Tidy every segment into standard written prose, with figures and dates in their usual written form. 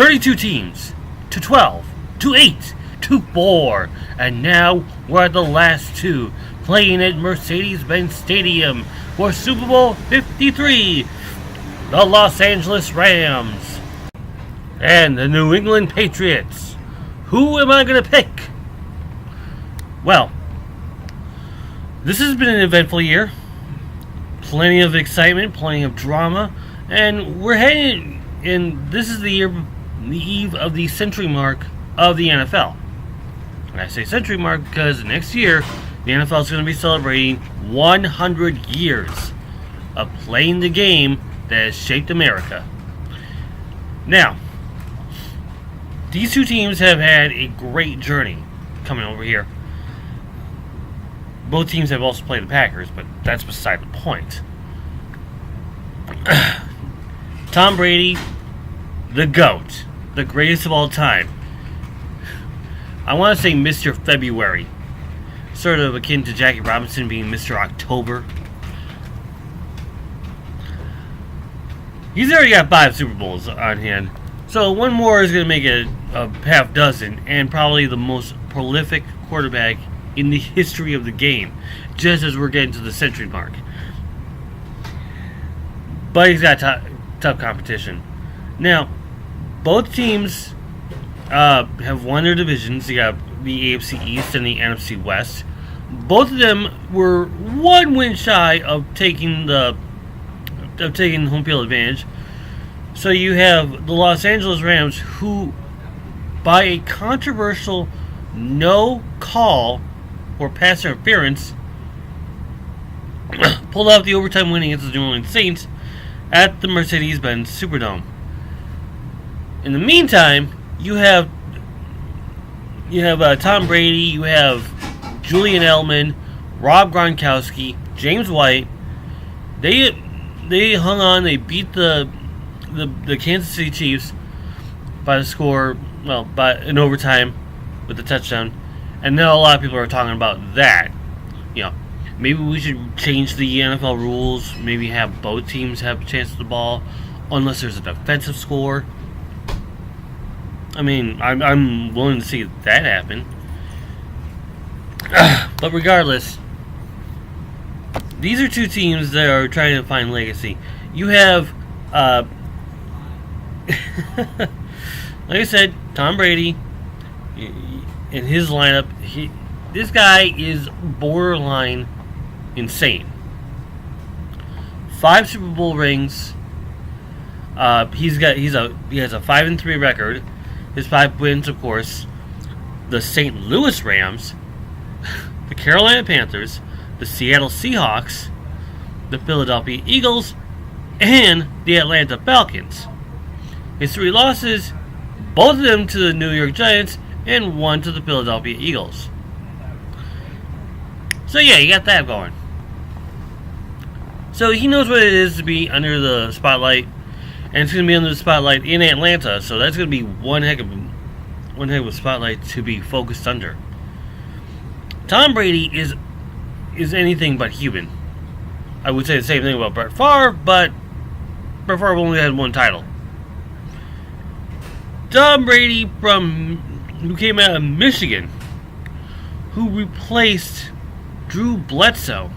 32 teams to 12 to 8 to 4, and now we're at the last two, playing at Mercedes-Benz Stadium for Super Bowl 53. The Los Angeles Rams and the New England Patriots. Who am I going to pick? Well, this has been an eventful year. Plenty of excitement, plenty of drama, and we're heading, and this is the eve of the century mark of the NFL. And I say century mark because next year, the NFL is going to be celebrating 100 years of playing the game that has shaped America. Now, these two teams have had a great journey coming over here. Both teams have also played the Packers, but that's beside the point. Tom Brady, the GOAT, the greatest of all time. I want to say Mr. February, sort of akin to Jackie Robinson being Mr. October. He's already got 5 Super Bowls on hand, so one more is going to make it a half dozen, and probably the most prolific quarterback in the history of the game, just as we're getting to the century mark. But he's got tough competition. Now, both teams have won their divisions. You got the AFC East and the NFC West. Both of them were one win shy of taking home field advantage. So you have the Los Angeles Rams, who, by a controversial no call or pass interference, pulled off the overtime win against the New Orleans Saints at the Mercedes-Benz Superdome. In the meantime, you have Tom Brady, you have Julian Edelman, Rob Gronkowski, James White. They hung on. They beat the Kansas City Chiefs by the score, by an overtime with the touchdown. And now a lot of people are talking about that. Maybe we should change the NFL rules. Maybe have both teams have a chance at the ball, unless there's a defensive score. I mean, I'm willing to see that happen. But regardless, these are two teams that are trying to find legacy. You have, like I said, Tom Brady in his lineup. This guy is borderline insane. 5 Super Bowl rings. He has a 5-3 record. His 5 wins, of course, the St. Louis Rams, the Carolina Panthers, the Seattle Seahawks, the Philadelphia Eagles, and the Atlanta Falcons. His 3 losses, both of them to the New York Giants, and 1 to the Philadelphia Eagles. So yeah, you got that going. So he knows what it is to be under the spotlight, and it's going to be under the spotlight in Atlanta. So that's going to be one heck of a spotlight to be focused under. Tom Brady is anything but human. I would say the same thing about Brett Favre, but Brett Favre only had 1 title. Tom Brady, who came out of Michigan, who replaced Drew Bledsoe.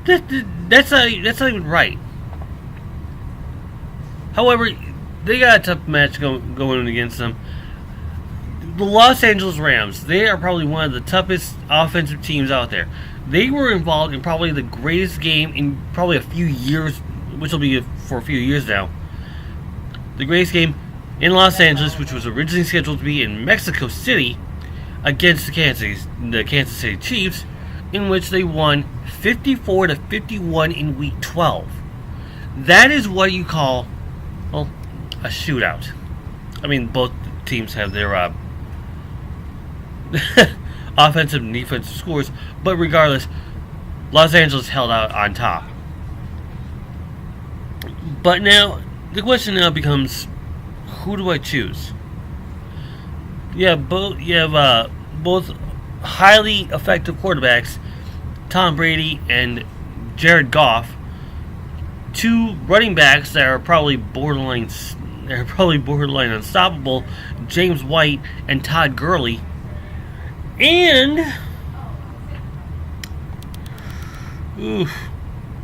That's not even right. However, they got a tough match going against them. The Los Angeles Rams, they are probably one of the toughest offensive teams out there. They were involved in probably the greatest game in probably a few years, which will be for a few years now. The greatest game in Los Angeles, which was originally scheduled to be in Mexico City against the Kansas City Chiefs, in which they won 54-51 in Week 12. That is what you call, a shootout. I mean, both teams have their offensive and defensive scores, but regardless, Los Angeles held out on top. But now, the question now becomes, who do I choose? You have both highly effective quarterbacks, Tom Brady and Jared Goff, two running backs that are probably borderline unstoppable, James White and Todd Gurley, and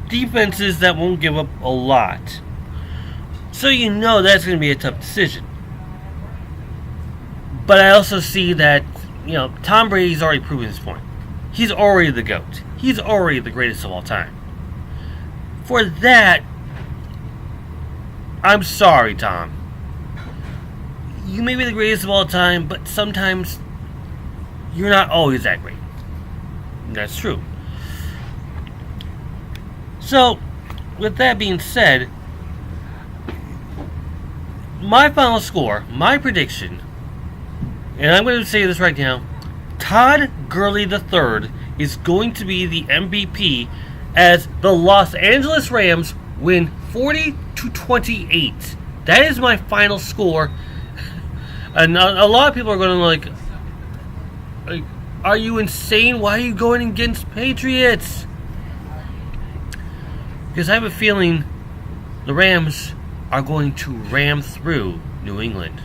defenses that won't give up a lot. So you know that's going to be a tough decision. But I also see that, Tom Brady's already proven his point. He's already the GOAT. He's already the greatest of all time. For that, I'm sorry, Tom. You may be the greatest of all time, but sometimes you're not always that great. That's true. So, with that being said, my final score, my prediction, and I'm going to say this right now, Todd Gurley III is going to be the MVP as the Los Angeles Rams win 40-28. That is my final score. And a lot of people are going to like, are you insane? Why are you going against Patriots? Because I have a feeling the Rams are going to ram through New England.